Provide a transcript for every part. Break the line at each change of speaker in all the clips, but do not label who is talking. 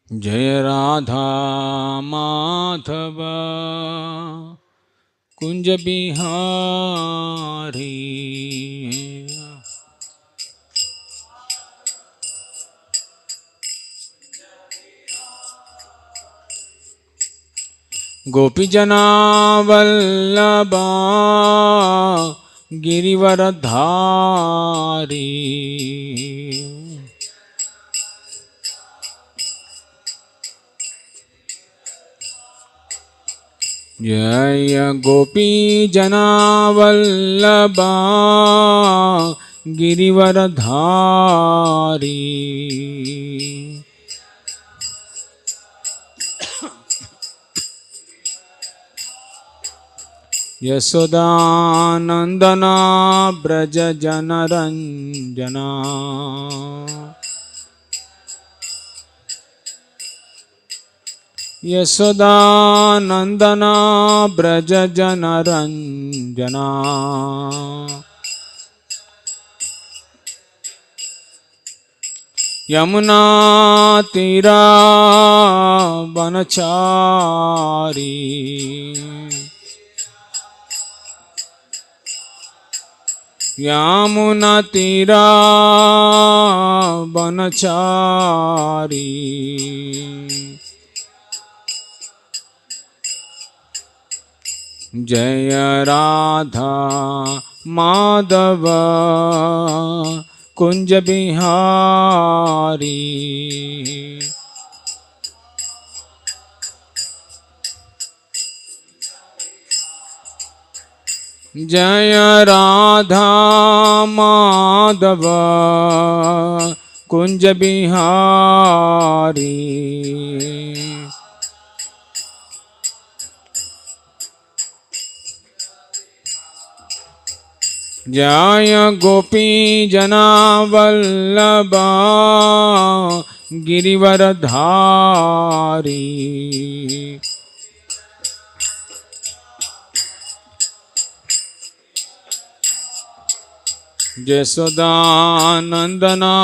जय राधा माधव कुंज बिहारी। गोपी जना वल्लभा गिरिवरधारी। जय गोपी जना वल्लभा गिरिवरधारी। यशोदानंदना ब्रज जनरंजना। यशोदानंदना ब्रज जनरंजना। यमुना तीरा वनचारी। यमुना तीरा वनचारी। जय राधा माधव कुंज बिहारी। जय राधा माधव कुंज बिहारी। जय गोपी जना वल्लभा गिरिवरधारी। यशोदानंदना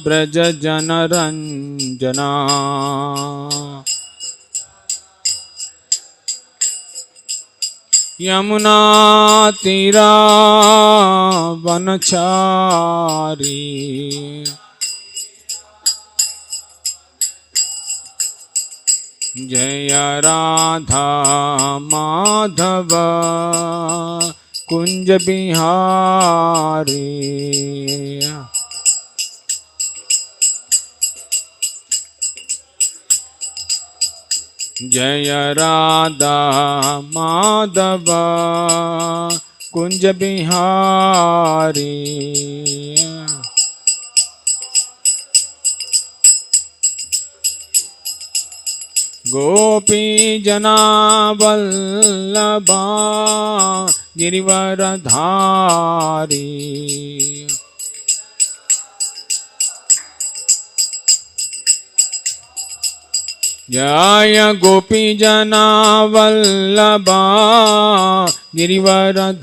ब्रज जनरंजना। यमुना तीरा वनचारी। जय राधा माधव कुंज बिहारी। जय राधा माधव कुंज बिहारी। गोपी जना वल्लभा गिरिवरधारी। जय गोपी जना वल्लभा गिरिवरधारी।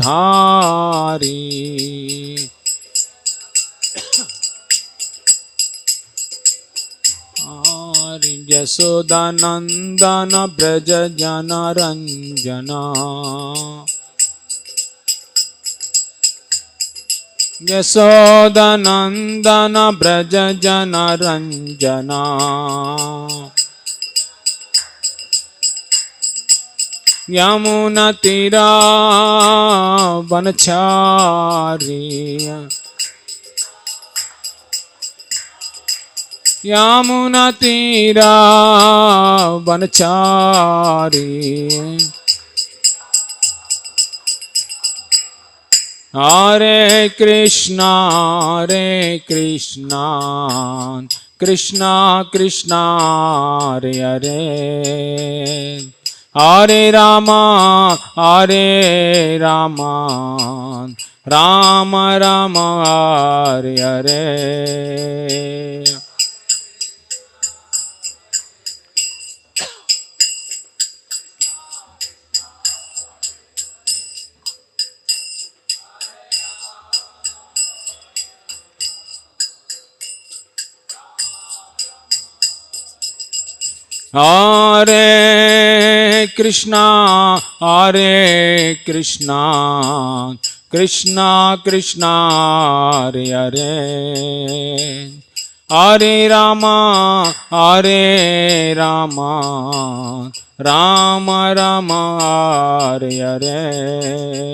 यशोदानंदन ब्रज जनरंजना। यशोदानंदन ब्रज जनरंजना। यमुना तीरा वनचारी। यमुना तीरा वनचारी। हरे कृष्णा कृष्णा कृष्णा हरे हरे। हरे Rama Ram Ram Hare Hare. Hare Krishna, Hare Krishna, Krishna Krishna, Hare Hare, Hare Rama, Hare Rama, Rama Rama, Hare Hare.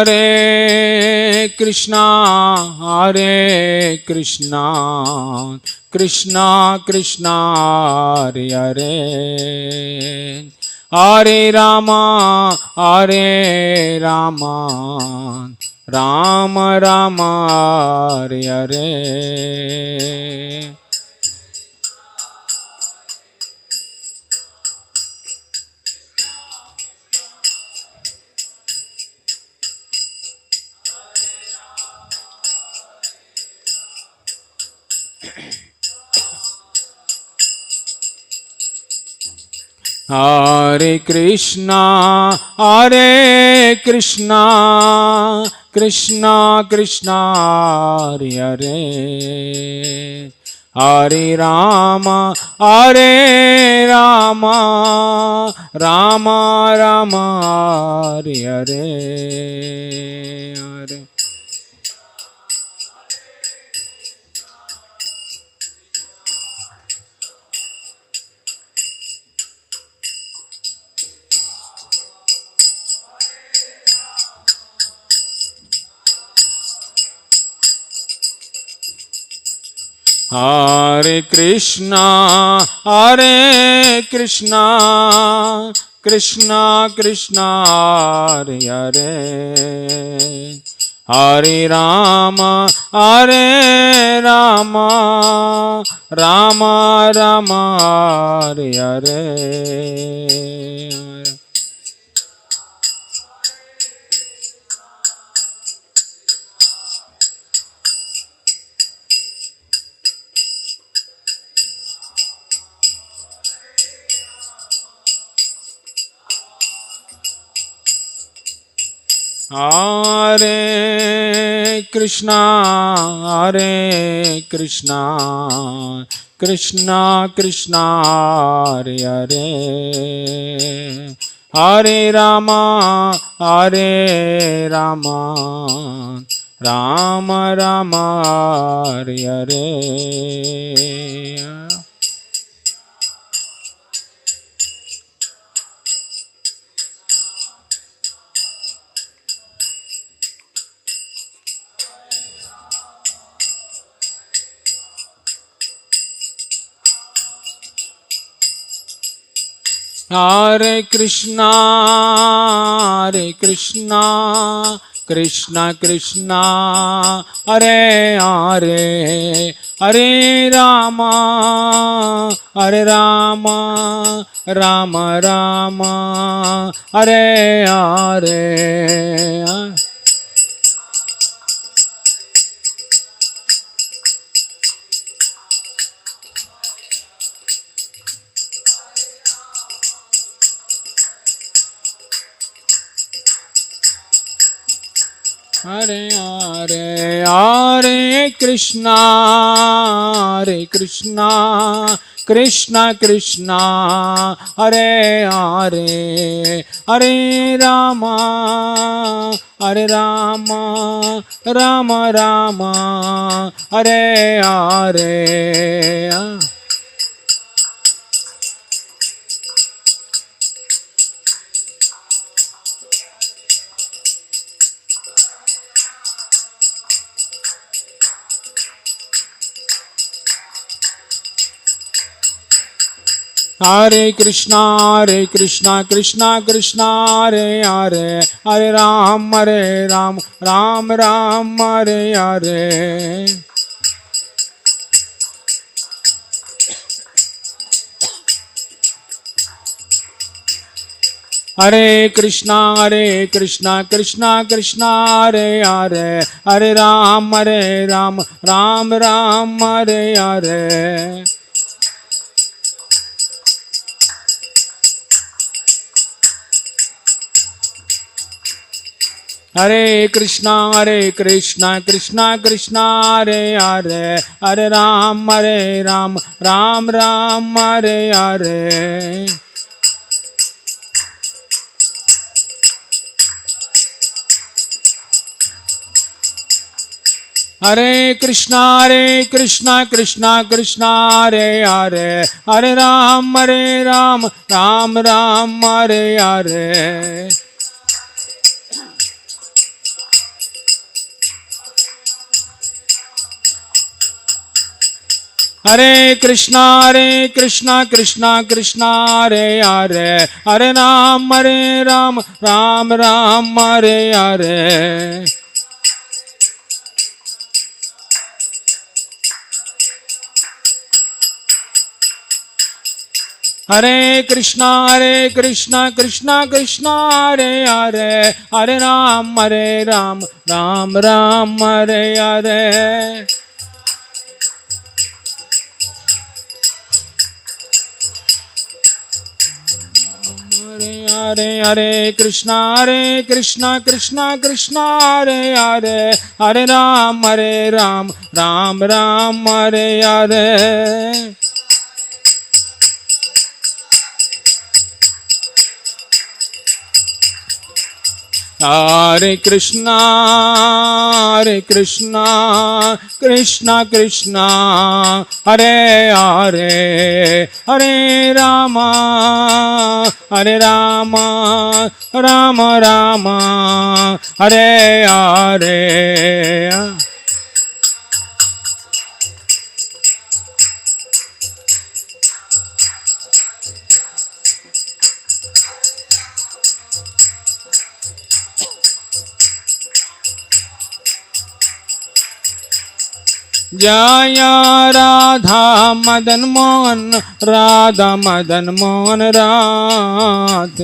Hare Krishna, Hare Krishna, Krishna Krishna, Hare Hare, Hare Rama, Hare Rama, Rama Rama, Hare Hare. Hare Krishna, Hare Krishna, Krishna Krishna, Hare Hare, Hare Rama, Hare Rama, Rama Rama, Hare Hare. Hare Krishna, Hare Krishna, Krishna Krishna, Hare Hare, Hare Rama, Hare Rama, Rama Rama, Hare Hare. Hare Krishna, Hare Krishna, Krishna Krishna, Hare Hare, Hare Rama, Hare Rama, Rama Rama, Hare Hare. Hare Krishna, Hare Krishna, Krishna Krishna, Hare Hare, Hare Rama, Hare Rama, Rama Rama, Hare Hare. Hare Hare, Hare Krishna, Hare Krishna, Krishna Krishna, Hare Hare, Hare Rama, Hare Rama, Rama Rama, Hare Hare. Hare Krishna, Krishna Krishna, Hare Hare, Hare Ram, Ram Ram, Hare Hare. Hare Krishna Krishna Krishna Hare Hare Hare Ram Ram Ram Hare Hare Hare Krishna Krishna Krishna Hare Hare Hare Ram Ram Ram Hare Hare Hare Krishna Krishna Krishna Hare Hare Hare Ram Ram Ram Hare Hare Hare Krishna Krishna Hare Hare Hare Ram Ram Ram Hare Hare Hare Krishna Krishna Krishna Hare Hare Hare Ram Ram Ram Hare Hare Hare Krishna Krishna Krishna Hare Hare Hare Ram Ram Ram Hare Hare Hare Krishna Krishna Krishna Hare Hare Hare Rama Rama Rama Hare Hare Jaya Radha Madan Mohan Radha Madan Mohan Radhe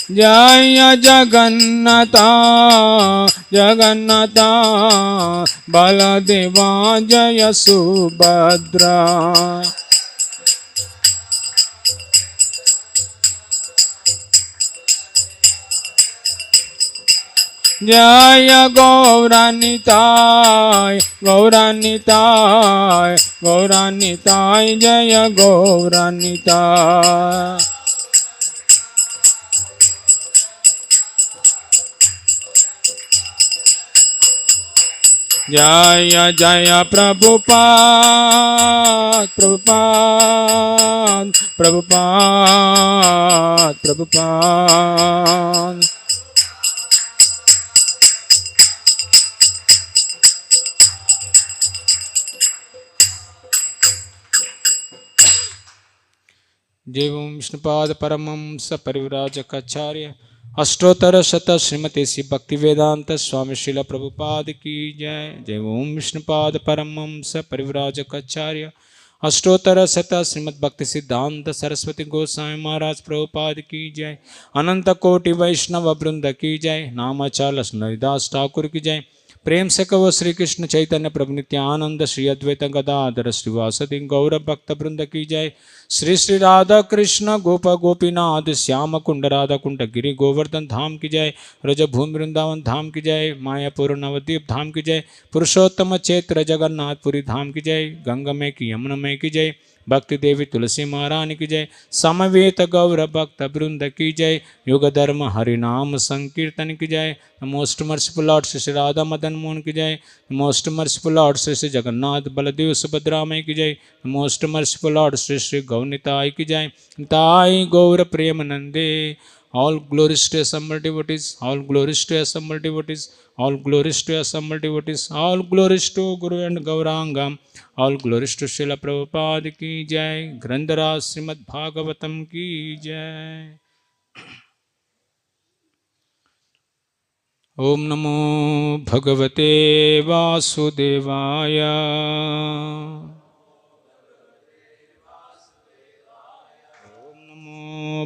Jaya Jagannatha Jagannatha Baladeva Jaya Subhadra Jaya Gauranitai Gauranitai Gauranitai Jaya Gauranitai Jaya Jaya Prabhupada Prabhupada Prabhupada Prabhupada Devam Vishnupada Paramamsa Parivrajakacarya Ashtotara Shata Srimati Sri Bhaktivedanta Swami Srila Prabhupada Ki Jai Devam Vishnupada Paramamsa Parivrajakacarya Ashtotara Shata Srimad Bhakti Siddhanta Saraswati Goswami Maharaj Prabhupada Ki Jai Ananta Koti Vaishnava Brunda Ki Jai Namachala Sunaridas Thakur Ki Jai प्रेम से कहो श्री कृष्ण चैतन्य प्रभु नित्यानंद श्री अद्वैत गदाधर श्रीवासदि गौर भक्त वृंद की जय श्री श्री राधा कृष्ण गोप गोपीनाथ श्याम कुंड राधा कुंड गिरि गोवर्धन धाम की जय रज भूमि वृंदावन धाम की जय मायापुर नवद्वीप धाम की जय पुरुषोत्तम क्षेत्र जगन्नाथपुरी धाम की जय गंगमय की यमुनमय की जय भक्ति देवी तुलसी महारानी की जय समवेत गौर भक्त वृंद की जय युग धर्म हरिनाम संकीर्तन की जय most merciful lord Shri Radha Madan Mohan की जय most merciful lord Shri Jagannath Baldev सुभद्रामय की जय most merciful lord Shri Shri Gaunitai की जय ताई गौर प्रेम नंदे all glories to assembled devotees all glories to assembled devotees all glories to assembled devotees all glories to Guru and Gaurangam all glories to Srila Prabhupada की जय ग्रंथराज श्रीमद् भागवतम की जय ओम नमो भगवते वासुदेवाय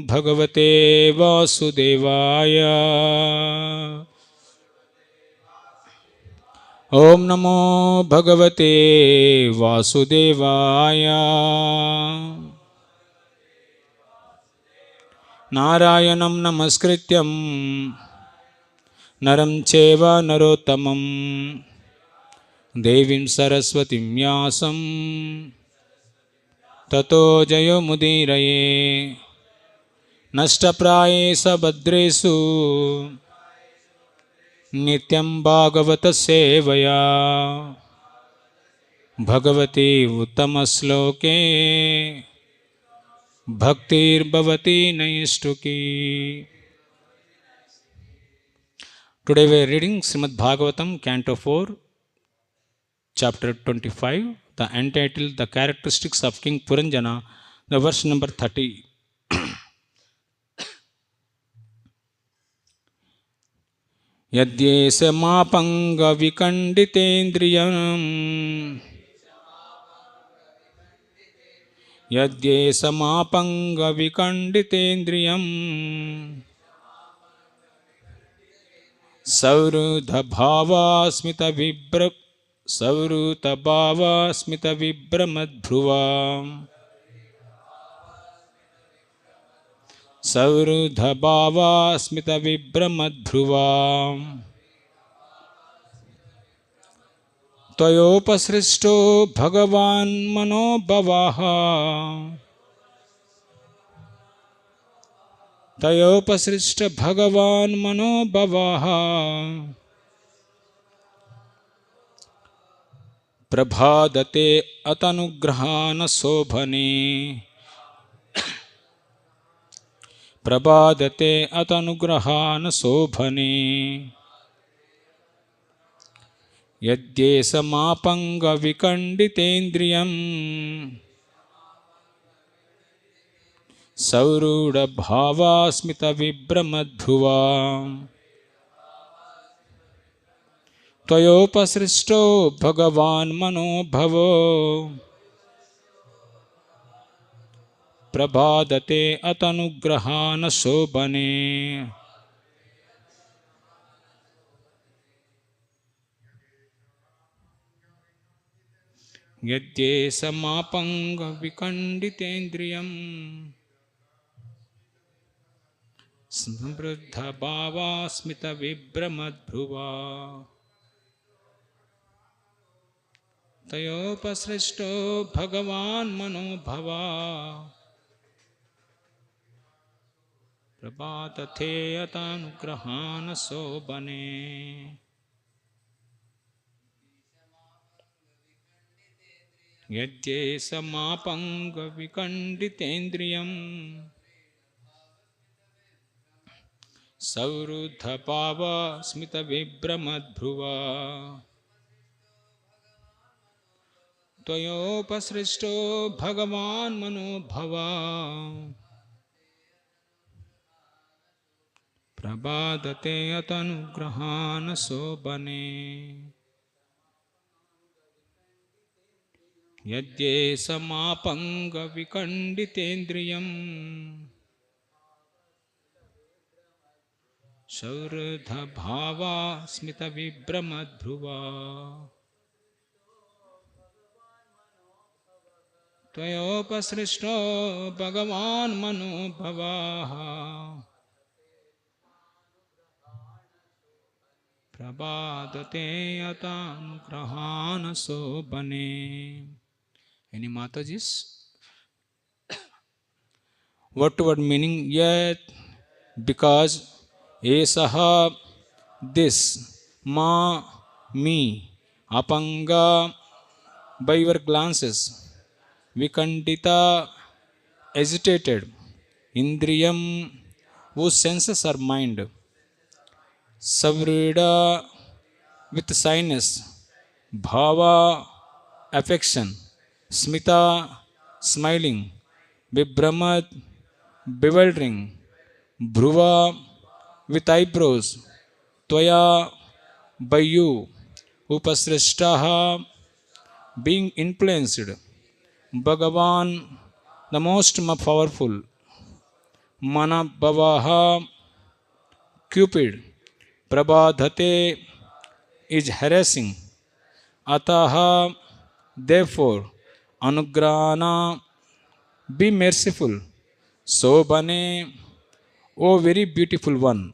भगवते वासुदेवाय। ओम नमो भगवते वासुदेवाय। नारायणं नमस्कृत्यं नरं चैव नरोत्तमं देवीं सरस्वतीं व्यासं ततो जयमुदीरये। नष्टप्रायेषु भद्रेषु नित्यं भागवत सेवया Bhagwati उत्तमश्लोके भक्तिर्भवति नैष्ठुकी। Today we are reading Srimad Bhagavatam, Canto 4, Chapter 25, the entitled The Characteristics of King Puranjana, the verse number 30. यद्येषमापङ्गविखण्डितेन्द्रियम् यद्येषमापङ्गविखण्डितेन्द्रियम् सौहृदभावास्मितविभ्रमद्भ्रुवा सौहृदभावास्मितविभ्रमद्भ्रुवा त्वयोपसृष्टो भगवान् मनोभवः तयोपसृष्ट भगवान् मनोभवः प्रभादते अतनुग्रहान शोभने प्रभादते अतनुग्रहान शोभने यद्येषमापङ्गविखण्डितेन्द्रियम् सौरूढभावास्मितविभ्रमद्भुवा त्वयोपसृष्टो भगवान् मनोभवो प्रभादते अतनुग्रहान शोभने। यद्येषमापङ्गविखण्डितेन्द्रियम् समृद्धभावास्मितविभ्रमद्भ्रुवा तयोपसृष्टो भगवान् मनोभवा प्रभातते अतनुग्रहान शोभने। यद्येषमापङ्गविखण्डितेन्द्रियम् सौहृदभावास्मितविभ्रमद्भ्रुवा त्वयोपसृष्टो भगवान् मनोभवा प्रभादते अतनुग्रहान शोभने। यद्येषमापङ्गविखण्डितेन्द्रियम् सौहृदभावास्मितविभ्रमद्भ्रुवा त्वयोपसृष्टो भगवान् मनोभवः प्रभादते अतनुग्रहान शोभने। Any Matajis? Word to word meaning? Yet, because, esaha, this, ma, me, apanga, by your glances, vikandita, agitated, indriyam, whose senses are mind, savrida, with shyness, bhava, affection, smita, smiling, vibramad, bewildering, bhruva, with eyebrows, tvaya, by you, upasrishtaha, being influenced, Bhagavan, the most powerful, Manabhavaha Cupid Prabhadhate is harassing. Ataha therefore Anugrana be merciful. So Bane, O very beautiful one.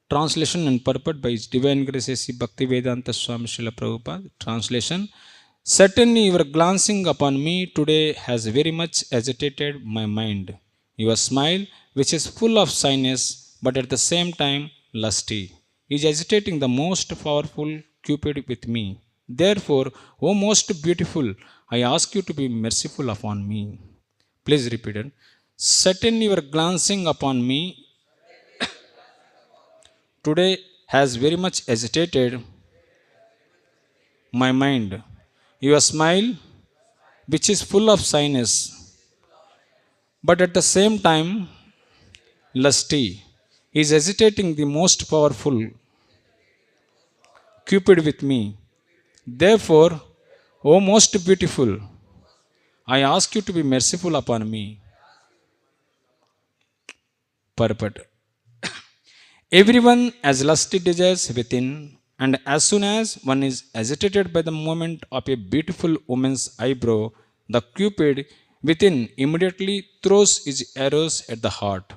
Translation and purport by His Divine Grace A.C. Bhaktivedanta Swami Srila Prabhupada. Translation. Certainly your glancing upon me today has very much agitated my mind. Your smile, which is full of shyness, but at the same time lusty, is agitating the most powerful Cupid with me. Therefore, O most beautiful, I ask you to be merciful upon me. Please repeat it. Certainly your glancing upon me today has very much agitated my mind. Your smile, which is full of shyness, but at the same time lusty, is agitating the most powerful Cupid with me. Therefore, O most beautiful, I ask you to be merciful upon me. Purport. Everyone has lusty desires within, and as soon as one is agitated by the movement of a beautiful woman's eyebrow, the Cupid within immediately throws his arrows at the heart.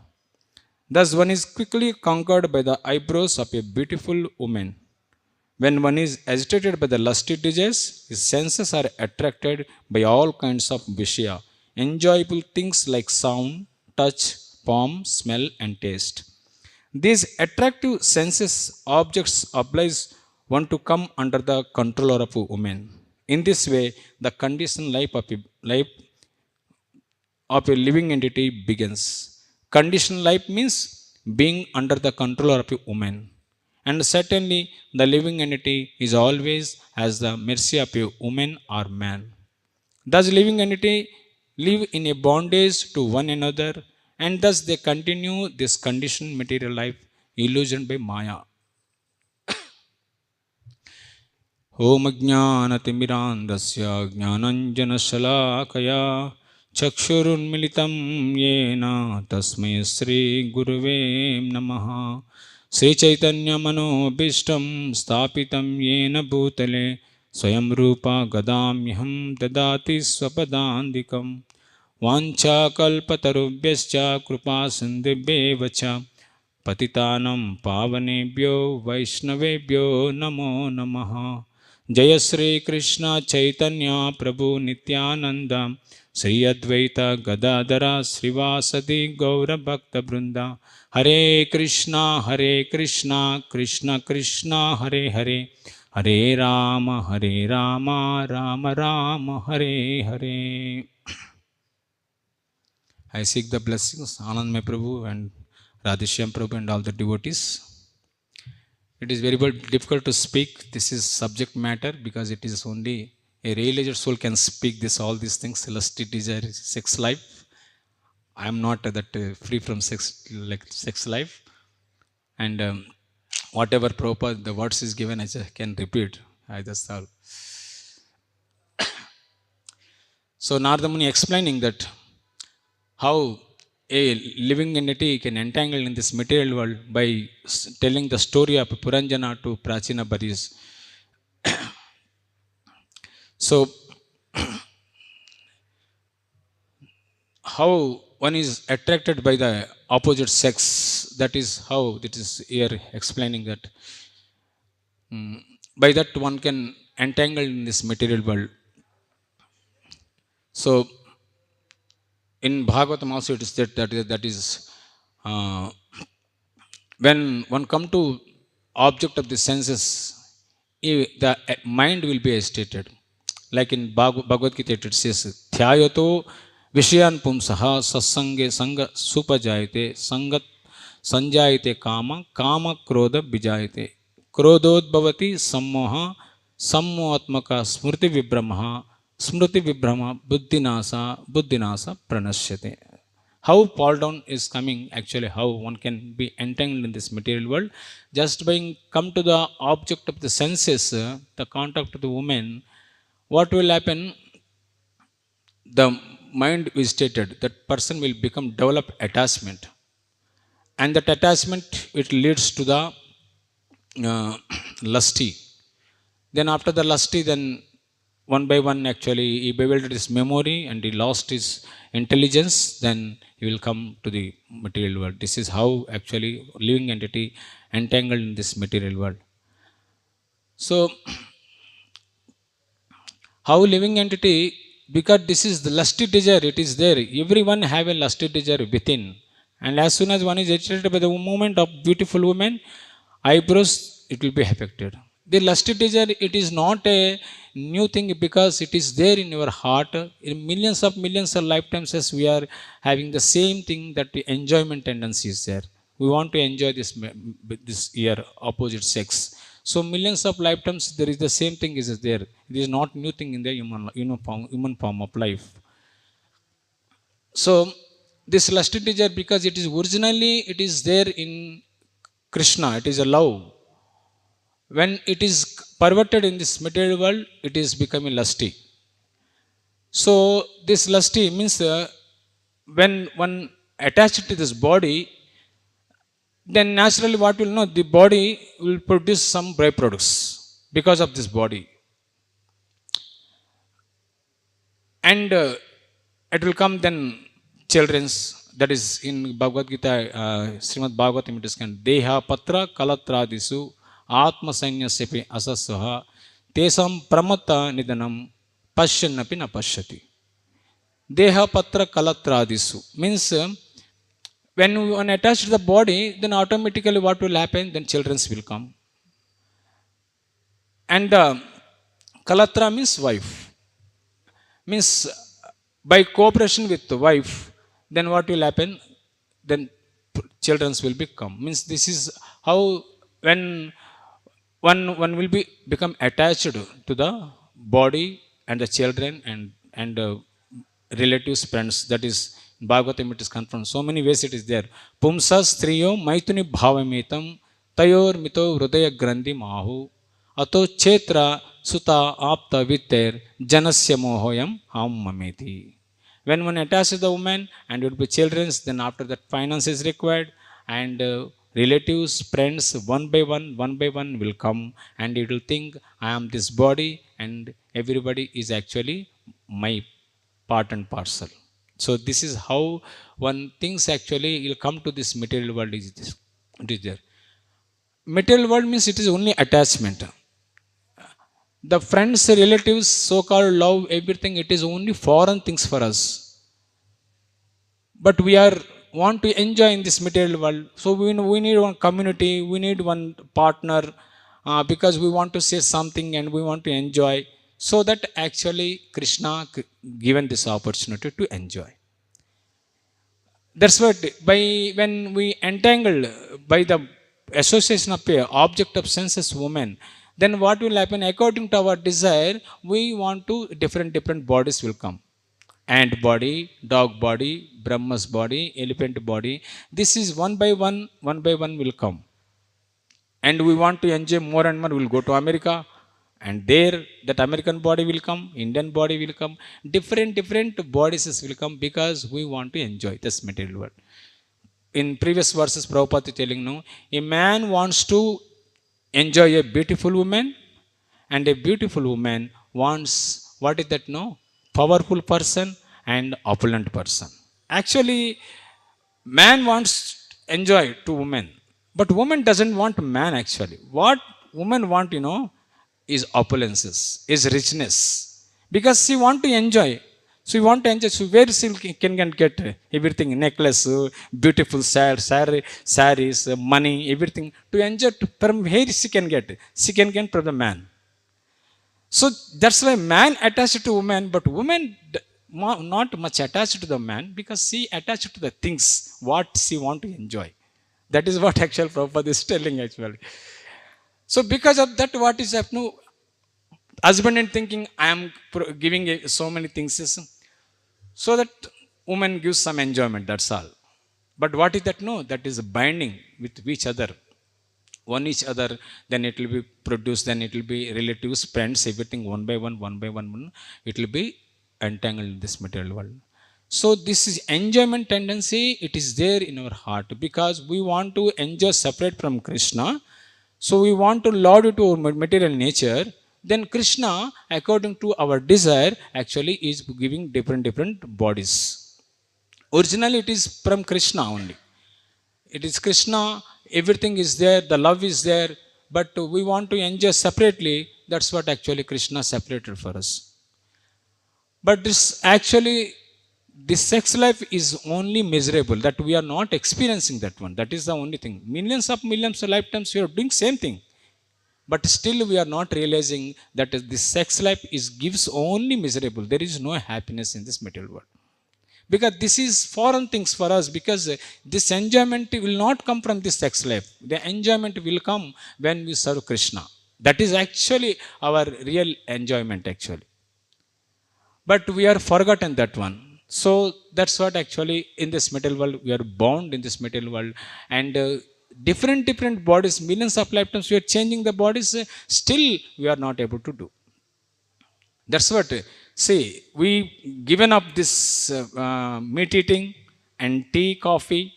Thus, one is quickly conquered by the eyebrows of a beautiful woman. When one is agitated by the lusty desires, his senses are attracted by all kinds of vishya, enjoyable things like sound, touch, form, smell, and taste. These attractive senses objects oblige one to come under the control of a woman. In this way, the conditioned life of a living entity begins. Conditional life means being under the control of a woman. And certainly, the living entity is always as the mercy of a woman or man. Thus, living entity live in a bondage to one another, and thus they continue this conditioned material life illusioned by Maya. ॐ ज्ञानतिमिरान्धस्य ज्ञानञ्जनशलाकया चक्षुरुन्मिलितं येन तस्मै श्रीगुरुवे नमः श्रीचैतन्यमनोभीष्टं स्थापितं येन भूतले स्वयं रूपा गदाम्यहं ददाति स्वपदान्तिकं वाञ्छाकल्पतरुभ्यश्च कृपासिन्धुभ्येव च पतितानं पावनेभ्यो वैष्णवेभ्यो नमो नमः जय श्री कृष्ण चैतन्य प्रभु नित्यानंद श्री अद्वैत गदाधर श्रीवासदि गौर भक्त वृंदा हरे Krishna Krishna Krishna Hare Hare Hare Ram Ram Ram Hare Hare. I seek the blessings, Anand May Prabhu and Radhishyam Prabhu and all the devotees. It is very difficult to speak. This is subject matter because it is only a realized soul can speak this all these things. Lusty desire, sex life. I am not that free from sex life. And whatever proper the words is given, I just can repeat. I just all. So Narada Muni explaining that how a living entity can entangle in this material world by telling the story of Puranjana to Prachina Buddies. So, how one is attracted by the opposite sex, that is how it is here explaining that. By that one can entangle in this material world. So, in Bhagavatam also it is that is when one come to object of the senses, the mind will be agitated. Like in Bhagavad Gita it says, Dhyayato Vishayan Pumsaha Sasange Sanga Supajayate Sangat Sanjayate Kama Kama Krodha Bijayate Krodhodbhavati Sammoha Sammohatmaka Smriti Vibhramaha Smriti Vibhrama Buddhinasa Pranashyate. How fall down is coming, actually how one can be entangled in this material world just by come to the object of the senses, the contact of the woman. What will happen? The mind visitated, that person will become develop attachment, and that attachment it leads to the uh, lusty. Then after the lusty, then one by one actually he bewildered his memory and he lost his intelligence. Then he will come to the material world. This is how actually living entity entangled in this material world. So how living entity, because this is the lusty desire, it is there. Everyone have a lusty desire within, and as soon as one is agitated by the movement of beautiful women eyebrows, it will be affected. The lusty desire, it is not a new thing, because it is there in your heart. In millions of lifetimes as we are having the same thing, that the enjoyment tendency is there. We want to enjoy this year opposite sex. So millions of lifetimes there is the same thing is there. It is not new thing in the human form of life. So this lusty desire, because it is originally it is there in Krishna, it is a love. When it is perverted in this material world, it is becoming lusty. So this lusty means when one attached to this body, then naturally what will know, the body will produce some byproducts because of this body, and it will come then children's. That is in Bhagavad Gita, Srimad Bhagavatam, it is can deha patra kalatradisu atma sainyasyapi asassaha tesam pramata nidanam pashyannapi na pashyati. Deha patra kalatradisu means when one attached to the body, then automatically what will happen, then children will come. And kalatra means wife, means by cooperation with the wife, then what will happen, then children will become. Means this is how, when one will be become attached to the body and the children and relatives, friends. That is Bhagavatam, it is confirmed so many ways, it is there. Pumsa striyo maituni bhavamitam tayor mito hridaya grandhi mahu ato chetra suta apta vitter janasya mohoyam hammameti. When one attaches the woman and it will be children, then after that finance is required, and relatives, friends, one by one will come, and it will think I am this body and everybody is actually my part and parcel. So this is how one thinks actually will come to this material world is this. It is there. Material world means it is only attachment. The friends, relatives, so-called love, everything, it is only foreign things for us. But we are want to enjoy in this material world. So we need one community, we need one partner, because we want to say something and we want to enjoy. So that actually Krishna given this opportunity to enjoy. That's what by when we entangled by the association of a object of senses woman, then what will happen, according to our desire, we want to different bodies will come. Ant body, dog body, Brahma's body, elephant body. This is one by one will come. And we want to enjoy more and more, we'll go to America, and there that American body will come, Indian body will come, different bodies will come, because we want to enjoy this material world. In previous verses, Prabhupada is telling, no, a man wants to enjoy a beautiful woman, and a beautiful woman wants, what is that, no, powerful person and opulent person. Actually man wants enjoy to woman, but woman doesn't want man. Actually what woman want, is opulences, is richness, because she want to enjoy. So we want to enjoy. So where she can get everything, necklace, beautiful sarees, money, everything to enjoy. From where she can get? She can get from the man. So that's why man attached to woman, but woman not much attached to the man, because she attached to the things what she want to enjoy. That is what actual Prabhupada is telling actually. So because of that, what is happening? Husband and thinking, I am giving so many things, so that woman gives some enjoyment. That's all. But what is that? No, that is binding with each other. One each other, then it will be produced, then it will be relatives, friends, everything one by one, it will be entangled in this material world. So this is enjoyment tendency, it is there in our heart because we want to enjoy separate from Krishna. So we want to lord it to our material nature. Then Krishna, according to our desire, actually is giving different bodies. Originally, it is from Krishna only. It is Krishna, everything is there, the love is there, but we want to enjoy separately. That's what actually Krishna separated for us. But this actually, this sex life is only miserable, that we are not experiencing that one. That is the only thing. Millions of lifetimes we are doing same thing. But still we are not realizing that this sex life is gives only miserable. There is no happiness in this material world. Because this is foreign things for us, because this enjoyment will not come from this sex life. The enjoyment will come when we serve Krishna. That is actually our real enjoyment actually. But we are forgotten that one. So that's what actually in this material world we are bound in this material world, and different bodies, millions of lifetimes we are changing the bodies, still we are not able to do. That's what. See, we given up this meat eating and tea, coffee,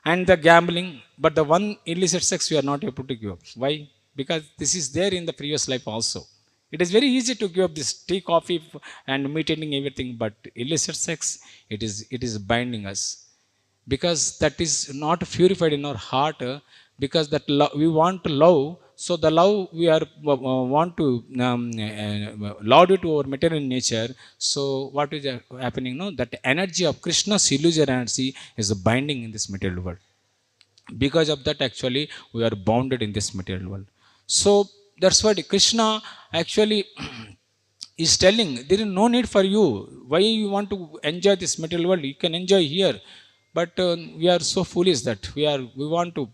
and the gambling, but the one illicit sex we are not able to give up. Why? Because this is there in the previous life also. It is very easy to give up this tea, coffee, and meat eating, everything, but illicit sex, it is binding us, because that is not purified in our heart, because that we want to love. So the love we are want to laud it to our material nature. So what is happening, no, that energy of Krishna's illusory energy is binding in this material world. Because of that actually we are bounded in this material world. So that's what Krishna actually is telling, there is no need for you. Why you want to enjoy this material world? You can enjoy here. But we are so foolish that we want to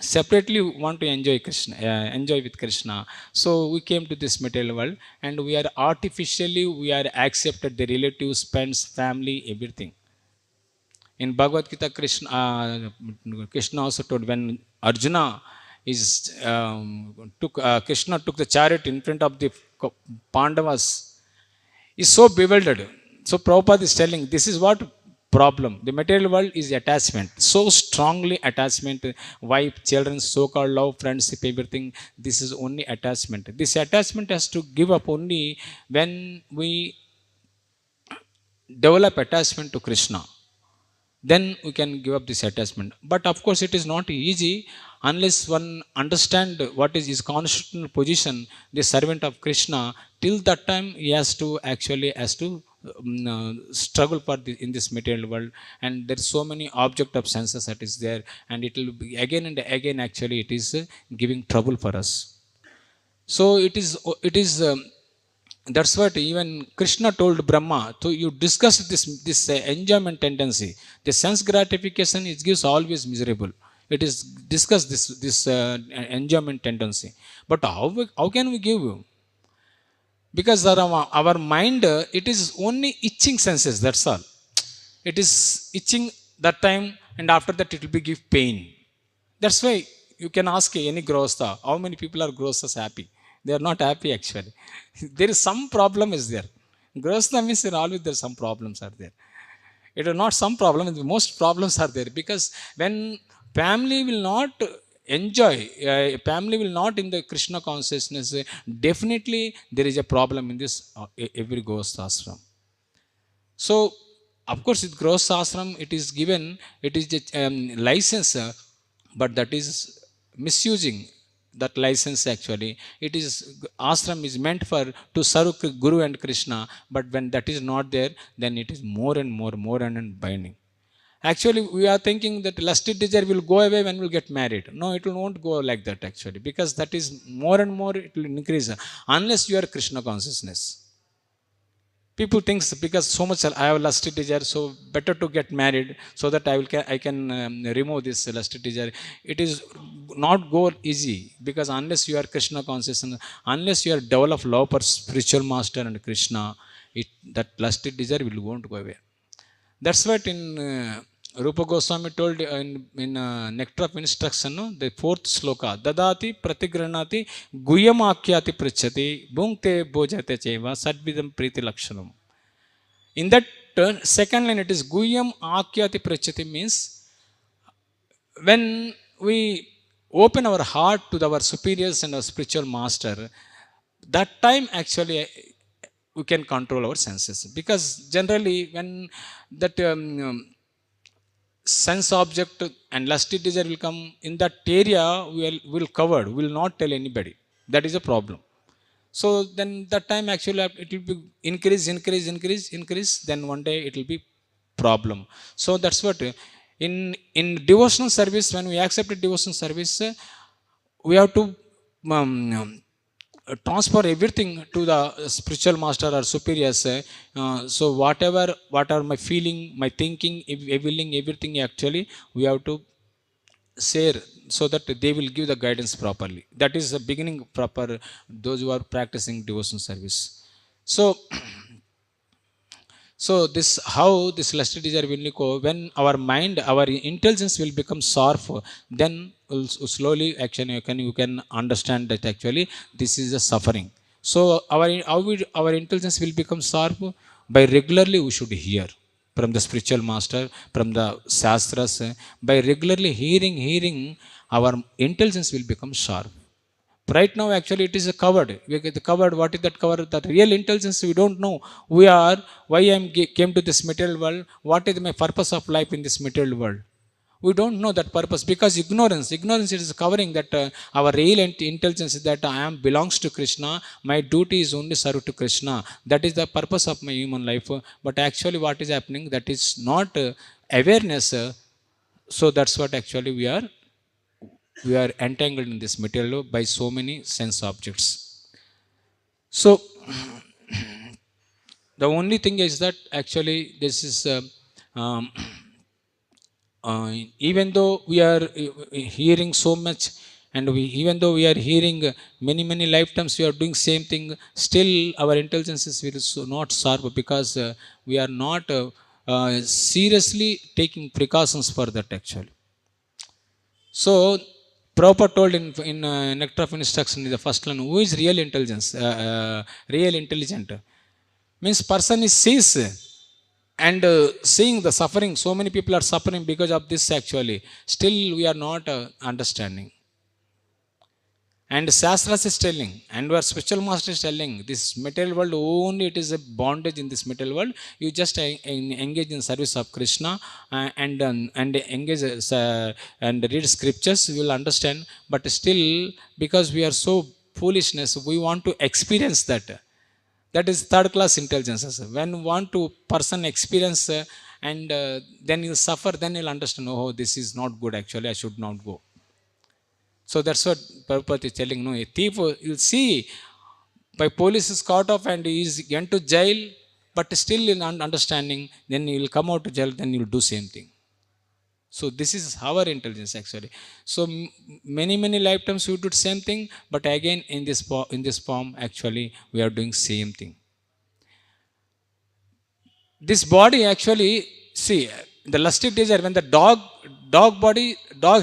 separately want to enjoy Krishna, enjoy with Krishna. So we came to this material world, and we are artificially we are accepted the relatives, friends, family, everything. In Bhagavad Gita, Krishna also told, when Arjuna is Krishna took the chariot in front of the Pandavas, is so bewildered. So Prabhupada is telling, this is what problem. The material world is attachment, so strongly attachment. Wife, children, so-called love, friendship, everything. This is only attachment. This attachment has to give up only when we develop attachment to Krishna. Then we can give up this attachment. But of course it is not easy unless one understand what is his constitutional position, the servant of Krishna. Till that time he has to actually struggle for in this material world, and there is so many object of senses that is there, and it will be again and again actually it is giving trouble for us. So it is that's what even Krishna told Brahma. So you discuss this enjoyment tendency. The sense gratification, it gives always miserable. It is discuss this enjoyment tendency. But how can we give? Because our mind, it is only itching senses. That's all. It is itching that time, and after that it will be give pain. That's why you can ask any grostha, how many people are grosthas happy? They are not happy actually. There is some problem is there. Grostha means there always there some problems are there. It is not some problem, most problems are there, because when family will not enjoy, family will not in the Krishna consciousness, definitely there is a problem in this every grostha ashram. So of course with grostha ashram it is given, it is the license, but that is misusing that license actually. It is ashram is meant for to serve Guru and Krishna, but when that is not there, then it is more and binding. Actually we are thinking that lusty desire will go away when we get married. No, it will not go like that actually, because that is more and more it will increase unless you are Krishna consciousness. People thinks because so much I have lusty desire, so better to get married so that I can remove this lusty desire. It is not go easy, because unless you are Krishna consciousness, unless you are develop love for spiritual master and Krishna, that lusty desire will won't go away. That's what in Rupa Goswami told in Nectar of Instruction, no? The fourth sloka, Dadati pratigranati guyamakyati prichati bhunkte bhojate cheva sadvidam priti lakshanam. In that second line it is Guyam Akyati Prachati means when we open our heart to our superiors and our spiritual master, that time actually we can control our senses, because generally when that sense object and lusty desire will come in that area, will covered, will not tell anybody. That is a problem. So then that time actually it will be increase, then one day it will be problem. So that's what in devotional service, when we accept a devotional service, we have to transfer everything to the spiritual master or superiors. So what are my feeling, my thinking, willing, everything actually we have to share, so that they will give the guidance properly. That is the beginning proper, those who are practicing devotion service. So so this how this lusty desire will go, when our mind, our intelligence will become sharp, then slowly actually you can understand that actually this is a suffering. So our intelligence will become sharp by regularly we should hear from the spiritual master, from the shastras. By regularly hearing, our intelligence will become sharp. Right now actually it is a covered, we get the covered. What is that covered? That real intelligence we don't know. We are, why came to this material world, what is my purpose of life in this material world? We don't know that purpose, because ignorance is covering that our real intelligence is that I am belongs to Krishna, my duty is only serve to Krishna. That is the purpose of my human life. But actually what is happening, that is not awareness. So that's what actually we are entangled in this material world by so many sense objects. So the only thing is that actually this is um, even though we are hearing so much, and even though we are hearing many lifetimes we are doing same thing, still our intelligence is very not sharp, because we are not seriously taking precautions for that actually. So Prabhupada told in Nectar of Instruction in the first line, who is real intelligence, real intelligent? Means person is sees and seeing the suffering. So many people are suffering because of this actually. Still we are not understanding. And Shastras is telling, and our spiritual master is telling, this material world only it is a bondage in this material world. You just engage in service of Krishna, and engage and read scriptures, you will understand. But still, because we are so foolishness, we want to experience that. That is third class intelligence. When want to person experience and then you suffer, then you'll understand, oh, this is not good actually, I should not go. So that's what Prabhupada is telling. No, a thief, you'll see, by police is caught off and he is went to jail, but still in understanding, then he will come out to jail, then he will do same thing. So this is our intelligence actually. So many lifetimes we do same thing, but again in this form actually we are doing same thing. This body actually, see, the lusty desire, when the dog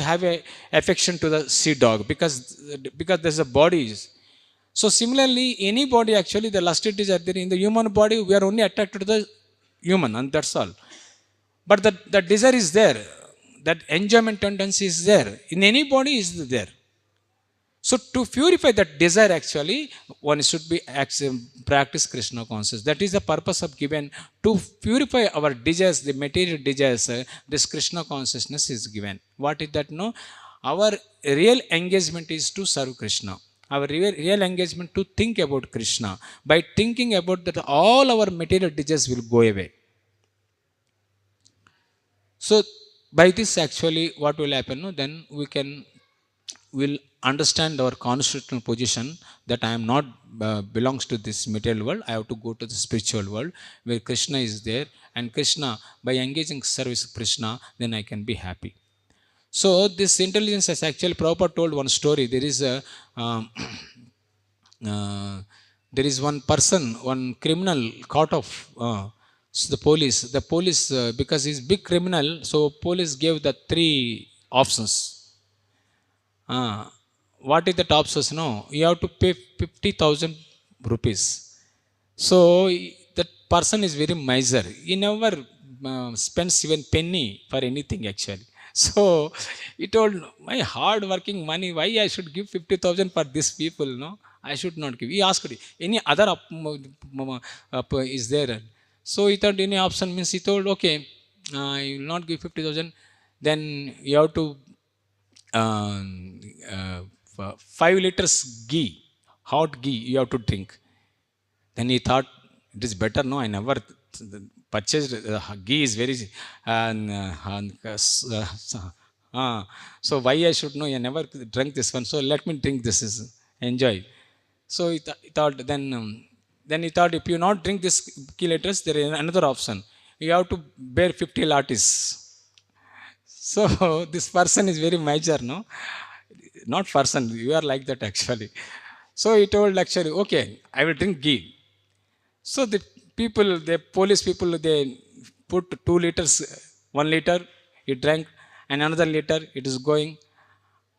have a affection to the sea dog, because there's a body. So similarly any body actually, the lusty desire there in the human body, we are only attracted to the human, and that's all. But the desire is there, that enjoyment tendency is there in any body, is there. So to purify that desire actually, one should be practice Krishna consciousness. That is the purpose of given, to purify our desires, the material desires. This Krishna consciousness is given. What is that? No, our real engagement is to serve Krishna. Our real engagement to think about Krishna. By thinking about that, all our material desires will go away. So by this actually what will happen? No, then we will understand our constitutional position, that I am not belongs to this material world. I have to go to the spiritual world where Krishna is there, and Krishna, by engaging service of Krishna, then I can be happy. So this intelligence has actually, Prabhupada told one story. There is a uh, there is one person, one criminal caught of so the police because he's big criminal, so police gave the three options. What is the top source? No, you have to pay 50,000 rupees. So that person is very miser. He never spends even penny for anything actually. So he told, my hard working money, why I should give 50,000 for these people? No, I should not give. He asked, any other is there? So he thought any option means, he told, okay, you will not give 50,000, then you have to um, uh, 5 liters ghee, hot ghee you have to drink. Then he thought, it is better. No, I never purchased. Ghee is very. So why I should know? I never drank this one. So let me drink this. Enjoy. So he thought. Then he thought, if you not drink this key letters, there is another option. You have to bear 50 lattes. So this person is very major, no? Not person. You are like that actually. So he told actually, okay, I will drink ghee. So the people, the police people, they put 2 liters, 1 liter, he drank, and another liter, it is going,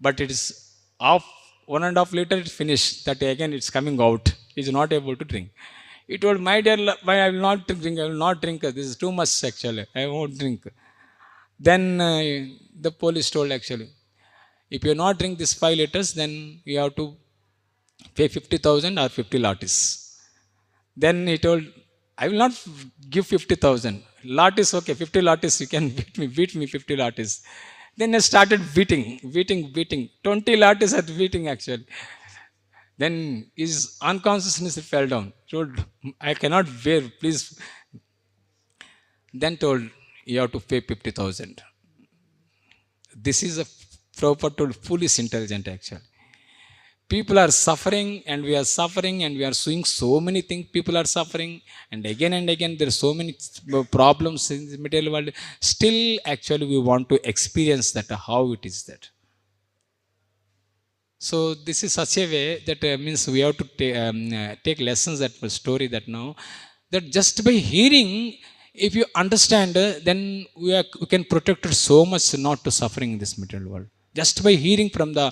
but it is off, 1.5 liter, it's finished. That again, it's coming out. He's not able to drink. He told, my dear, why I will not drink, I will not drink. This is too much actually. I won't drink. Then the police told actually, if you not drink this 5 liters, then you have to pay 50,000 or 50 lattes. Then he told, I will not give 50,000. Lattes, okay, 50 lattes, you can beat me 50 lattes. Then he started beating. 20 lattes at beating actually. Then his unconsciousness fell down. Told, I cannot bear, please. Then told, you have to pay 50,000. This is a proper told, foolish intelligent actually. People are suffering and we are suffering and we are seeing so many things. People are suffering and again there are so many problems in the material world. Still actually we want to experience that, how it is that. So this is such a way that means we have to take lessons that story that now, that just by hearing, if you understand, then we can protect it so much not to suffering in this material world. Just by hearing from the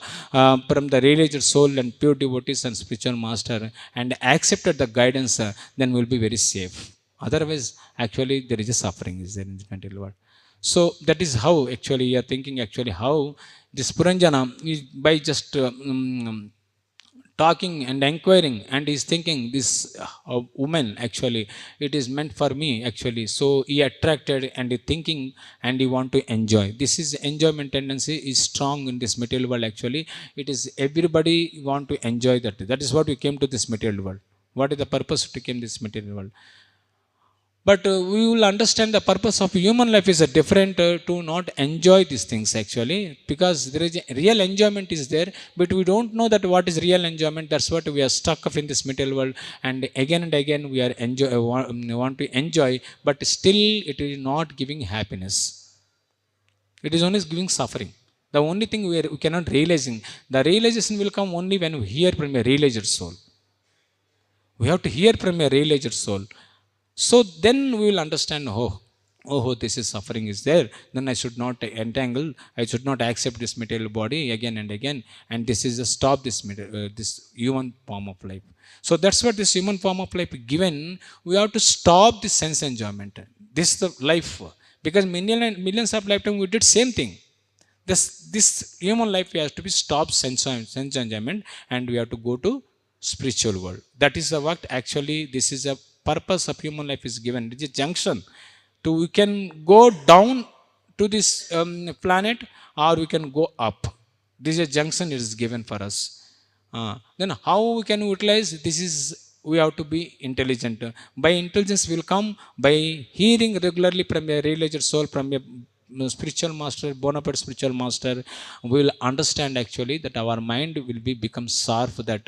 realized soul and pure devotees and spiritual master and accepted the guidance, then we'll be very safe. Otherwise, actually, there is a suffering is there in the material world. So that is how actually you are thinking actually how this Puranjana is by just talking and inquiring, and he's thinking this woman actually it is meant for me actually. So he attracted and he thinking and he want to enjoy. This is enjoyment tendency is strong in this material world actually. It is everybody want to enjoy that. That is what we came to this material world. What is the purpose to came this material world? But we will understand the purpose of human life is a different to not enjoy these things actually, because there is a real enjoyment is there, but we don't know that what is real enjoyment. That's what we are stuck up in this material world, and again we are want to enjoy, but still it is not giving happiness. It is only giving suffering. The only thing we cannot realizing, the realization will come only when we hear from a realized soul. We have to hear from a realized soul. So then we will understand, this is suffering is there. Then I should not entangle. I should not accept this material body again and again. And this is a stop this this human form of life. So that's what this human form of life given. We have to stop this sense enjoyment. This is the life, because millions of lifetime we did same thing. This human life has to be stopped sense enjoyment, and we have to go to spiritual world. That is the what actually this is a purpose of human life is given. It is a junction to we can go down to this planet, or we can go up. This is a junction it is given for us. Then how we can utilize this is we have to be intelligent. By intelligence will come by hearing regularly from a realized soul, from a spiritual master, born up spiritual master. We will understand actually that our mind will be become sharp, that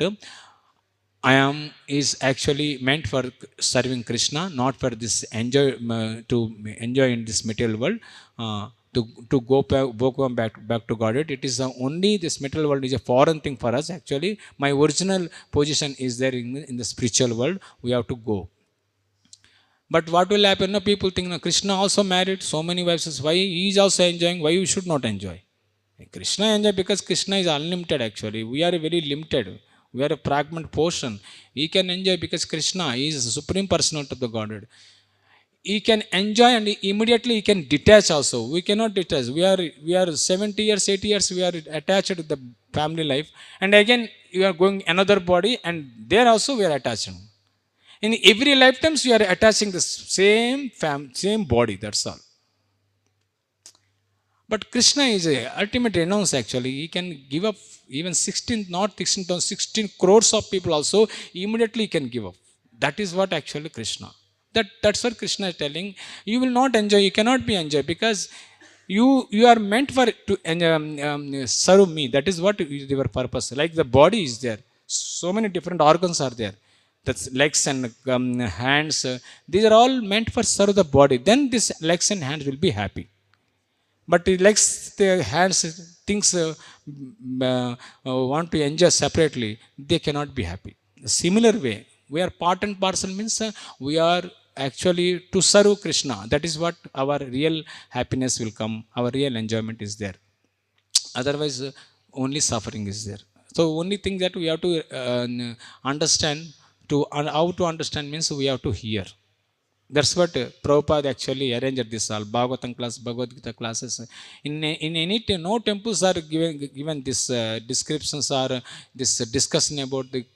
I am is actually meant for serving Krishna, not for this enjoy to enjoy in this material world. To go back to Godhead. It is only this material world is a foreign thing for us. Actually, my original position is there in the spiritual world. We have to go. But what will happen? No, people think, no, Krishna also married so many wives. Why he is also enjoying? Why you should not enjoy? Krishna enjoy because Krishna is unlimited. Actually, we are very limited. We are a fragment portion. He can enjoy because Krishna is the supreme personality of the Godhead. He can enjoy and immediately he can detach also. We cannot detach. We are 70 years, 80 years, we are attached to the family life. And again, you are going another body and there also we are attached. In every lifetimes we are attaching the same body, that's all. But Krishna is a ultimate renounce actually. He can give up even 16, not 16, 16 crores of people also, immediately he can give up. That is what actually Krishna. That's what Krishna is telling. You will not enjoy, you cannot be enjoy because you are meant for to serve me. That is what is your purpose. Like the body is there. So many different organs are there. That's legs and hands. These are all meant for serve the body. Then this legs and hands will be happy. But the legs, the hands, things want to enjoy separately, they cannot be happy. Similar way, we are part and parcel means we are actually to serve Krishna. That is what our real happiness will come, our real enjoyment is there. Otherwise, only suffering is there. So only thing that we have to understand, how to understand means we have to hear. That's what Prabhupada actually arranged this all Bhagavatam class, Bhagavad Gita classes. In any no temples are given this descriptions or this discussion about the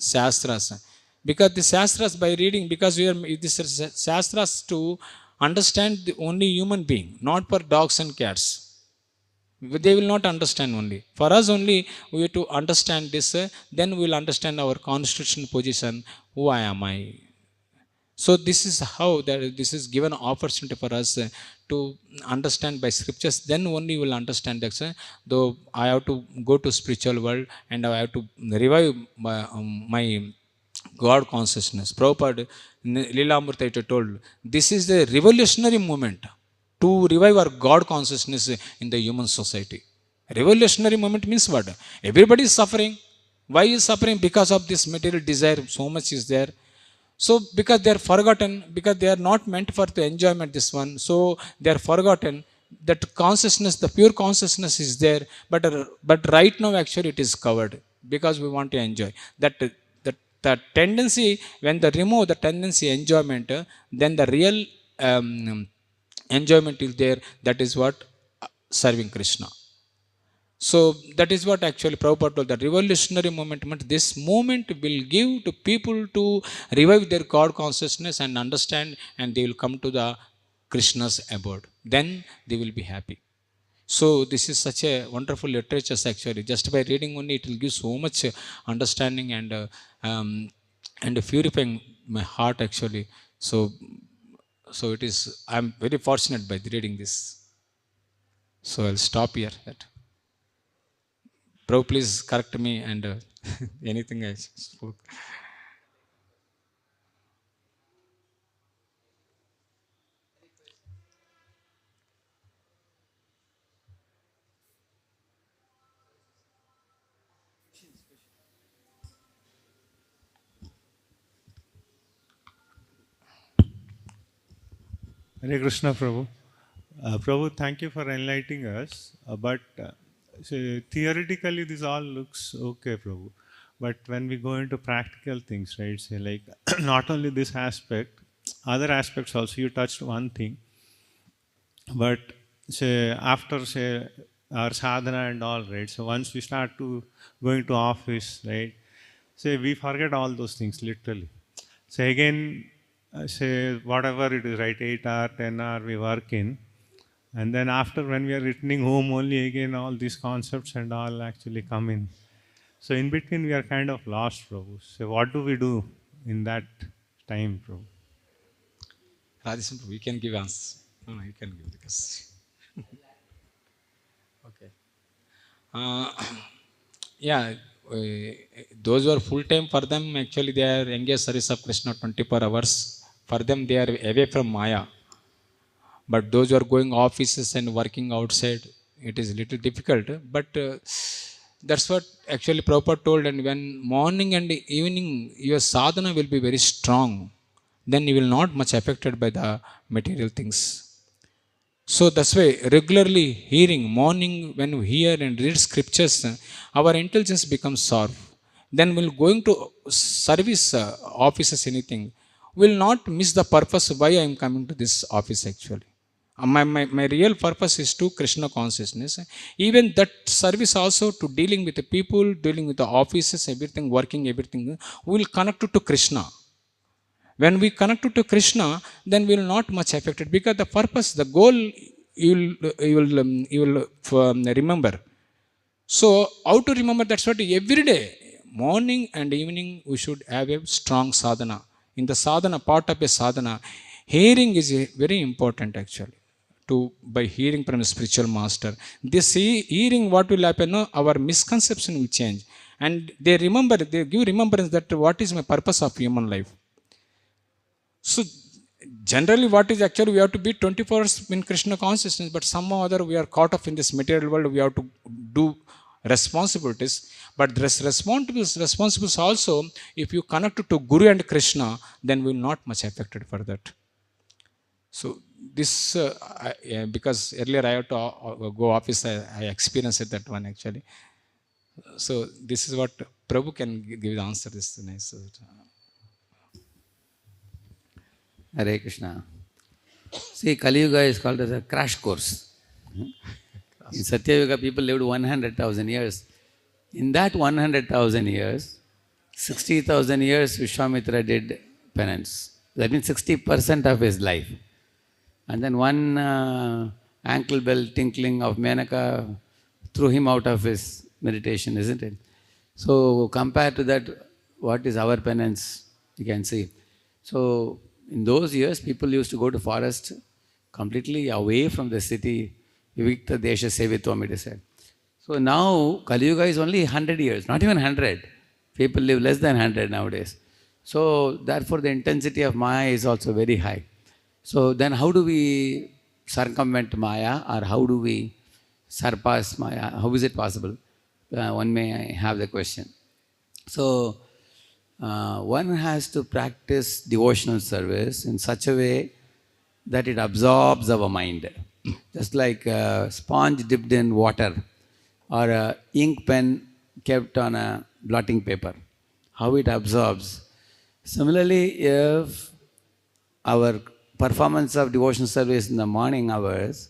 shastras, because the shastras by reading, because we are this shastras to understand the only human being, not for dogs and cats. They will not understand only. For us only, we have to understand this. Then we will understand our constitutional position. Who I am I? So this is how that this is given opportunity for us to understand by scriptures. Then only we will understand that though I have to go to spiritual world and I have to revive my God consciousness. Prabhupada Leelamurti told this is the revolutionary movement to revive our God consciousness in the human society. Revolutionary moment means what? Everybody is suffering. Why is suffering? Because of this material desire. So much is there. So because they are forgotten, because they are not meant for the enjoyment, this one, so they are forgotten. That consciousness, the pure consciousness is there, but right now actually it is covered because we want to enjoy. The tendency, when they remove the tendency enjoyment, then the real enjoyment is there. That is what serving Krishna. So that is what actually Prabhupada told, the revolutionary movement. This movement will give to people to revive their God consciousness and understand, and they will come to the Krishna's abode. Then they will be happy. So this is such a wonderful literature actually. Just by reading only, it will give so much understanding and purifying my heart actually. So it is. I am very fortunate by reading this. So I'll stop here. Bro, please correct me and anything I spoke.
Hare Krishna, Prabhu. Prabhu, thank you for enlightening us. But theoretically, this all looks okay, Prabhu. But when we go into practical things, right? Say like not only this aspect, other aspects also. You touched one thing, but say after say our sadhana and all, right? So once we start to going to office, right? Say we forget all those things literally. Say again, say whatever it is, right? 8 hour, 10 hour we work in, and then after when we are returning home, only again all these concepts and all actually come in. So in between we are kind of lost, Prabhu. So what do we do in that time, Prabhu?
Radhishan, we can give answers. No, you can give because. Okay. Uh, yeah, those who are full time, for them actually they are engaged service of Krishna 24 hours. For them they are away from Maya. But those who are going offices and working outside, it is a little difficult. But that's what actually Prabhupada told. And when morning and evening your sadhana will be very strong, then you will not much affected by the material things. So that's why regularly hearing, morning when we hear and read scriptures, our intelligence becomes sharp. then we'll going to service offices, anything, will not miss the purpose why I am coming to this office actually. My real purpose is to Krishna consciousness. Even that service also to dealing with the people, dealing with the offices, everything, working, everything, we will connect it to Krishna. When we connect it to Krishna, then we will not much affected, because the purpose, the goal, you will remember. So how to remember? That's what every day, morning and evening, we should have a strong sadhana. In the sadhana, part of a sadhana, hearing is very important actually. To by hearing from a spiritual master, this hearing, what will happen? No, our misconception will change, and they remember. They give remembrance that what is my purpose of human life. So generally, what is actually, we have to be 24 hours in Krishna consciousness, but somehow or other we are caught up in this material world. We have to do responsibilities, but this responsibilities also, if you connect to Guru and Krishna, then we will not much affected for that. So this, because earlier I have to go office, I experienced that one actually. So this is what Prabhu can give the answer this nice.
Hare Krishna. See, Kali Yuga is called as a crash course. In Satya Yuga, people lived 100,000 years. In that 100,000 years, 60,000 years Vishwamitra did penance. That means 60% of his life. And then one ankle bell tinkling of Menaka threw him out of his meditation, isn't it? So compared to that, what is our penance? You can see. So in those years, people used to go to forest completely away from the city. Vivikta Desha Sevitvam, it is said. So now, Kali Yuga is only 100 years, not even 100. People live less than 100 nowadays. So therefore, the intensity of Maya is also very high. So then how do we circumvent Maya, or how do we surpass Maya? How is it possible? One may have the question. So one has to practice devotional service in such a way that it absorbs our mind. Just like a sponge dipped in water, or an ink pen kept on a blotting paper, how it absorbs. Similarly, if our performance of devotional service in the morning hours,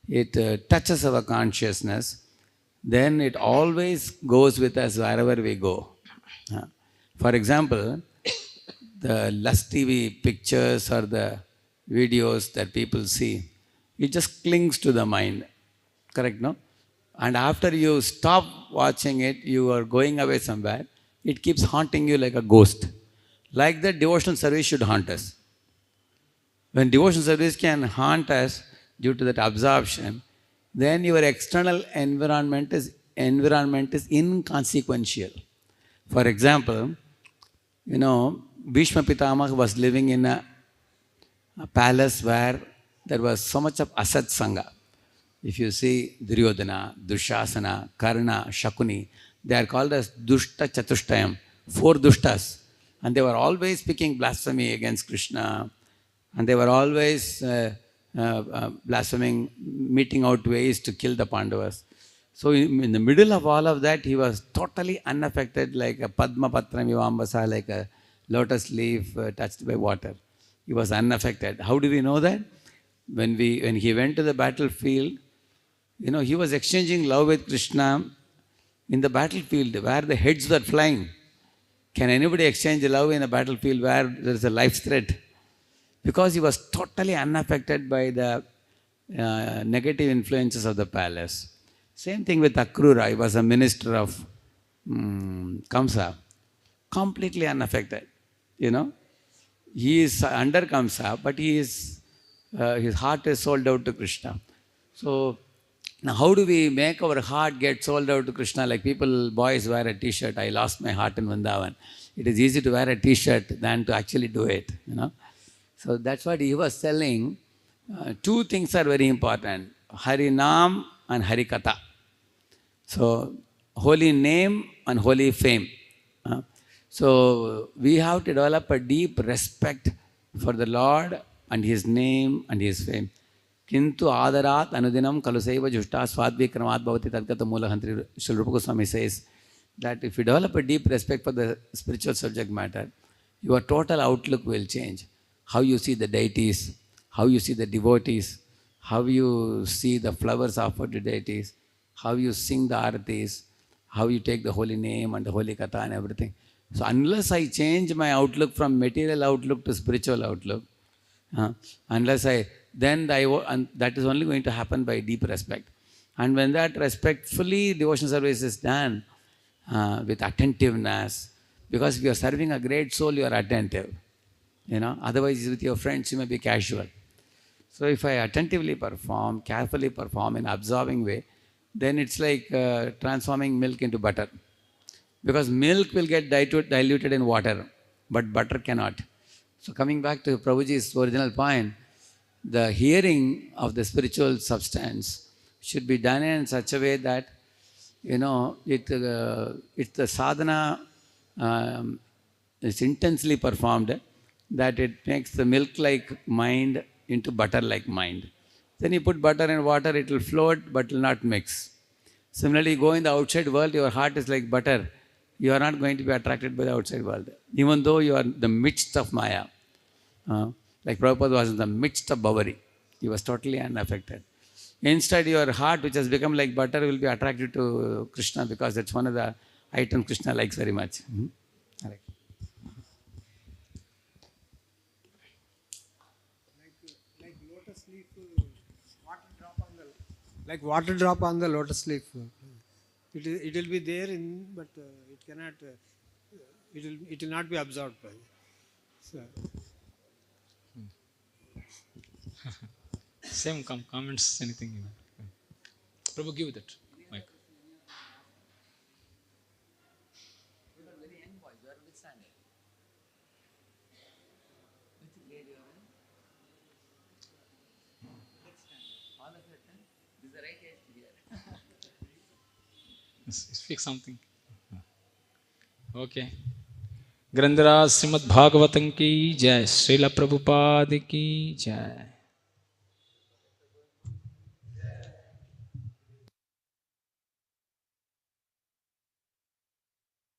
it touches our consciousness, then it always goes with us wherever we go. For example, the lust TV pictures or the videos that people see, it just clings to the mind. Correct, no? And after you stop watching it, you are going away somewhere, it keeps haunting you like a ghost. Like that, devotional service should haunt us. When devotional service can haunt us due to that absorption, then your external environment is inconsequential. For example, Bhishma Pitamaha was living in a palace where there was so much of Asat Sangha. If you see Duryodhana, Dushasana, Karna, Shakuni, they are called as Dushta Chatushtayam, 4 Dushtas. And they were always speaking blasphemy against Krishna. And they were always blaspheming, meeting out ways to kill the Pandavas. So in the middle of all of that, he was totally unaffected, like a Padma Patram Ivambasa, like a lotus leaf touched by water. He was unaffected. How do we know that? When he went to the battlefield, he was exchanging love with Krishna in the battlefield where the heads were flying. Can anybody exchange love in a battlefield where there is a life threat? Because he was totally unaffected by the negative influences of the palace. Same thing with Akrura. He was a minister of Kamsa. Completely unaffected. He is under Kamsa, but his heart is sold out to Krishna. So now how do we make our heart get sold out to Krishna? Like boys wear a t-shirt, I lost my heart in Vrindavan. It is easy to wear a t-shirt than to actually do it. So that's what he was telling. 2 things are very important. Harinam and Harikatha. So holy name and holy fame. So we have to develop a deep respect for the Lord and His name and His fame. Kintu adarat anudinam kalusaiva jushta swadvikramat bhavati tadgata mula hantri. Srila Rupa Goswami says, that if you develop a deep respect for the spiritual subject matter, your total outlook will change. How you see the deities, how you see the devotees, how you see the flowers offered to deities, how you sing the aratis, how you take the holy name and the holy katha and everything. So unless I change my outlook from material outlook to spiritual outlook, unless I, then and that is only going to happen by deep respect. And when that respectfully devotion service is done with attentiveness, because if you are serving a great soul, you are attentive. Otherwise with your friends you may be casual. So if I attentively perform, carefully perform in absorbing way, then it's like transforming milk into butter. Because milk will get diluted in water, but butter cannot. So coming back to Prabhuji's original point, the hearing of the spiritual substance should be done in such a way that, it's the sadhana is intensely performed, that it makes the milk-like mind into butter-like mind. Then you put butter in water, it will float, but will not mix. Similarly, you go in the outside world, your heart is like butter. You are not going to be attracted by the outside world, even though you are in the midst of Maya. Like Prabhupada was in the midst of Bhavari. He was totally unaffected. Instead, your heart, which has become like butter, will be attracted to Krishna, because that's one of the items Krishna likes very much. Right.
Like lotus leaf, water drop on the lotus leaf. It will be there but it cannot. It will not be absorbed. So,
Same comments, anything. Prabhu, give that mic. Speak something. Okay. ग्रंथराज Shrimad Bhagavatam की जय, श्रील प्रभुपाद की जय.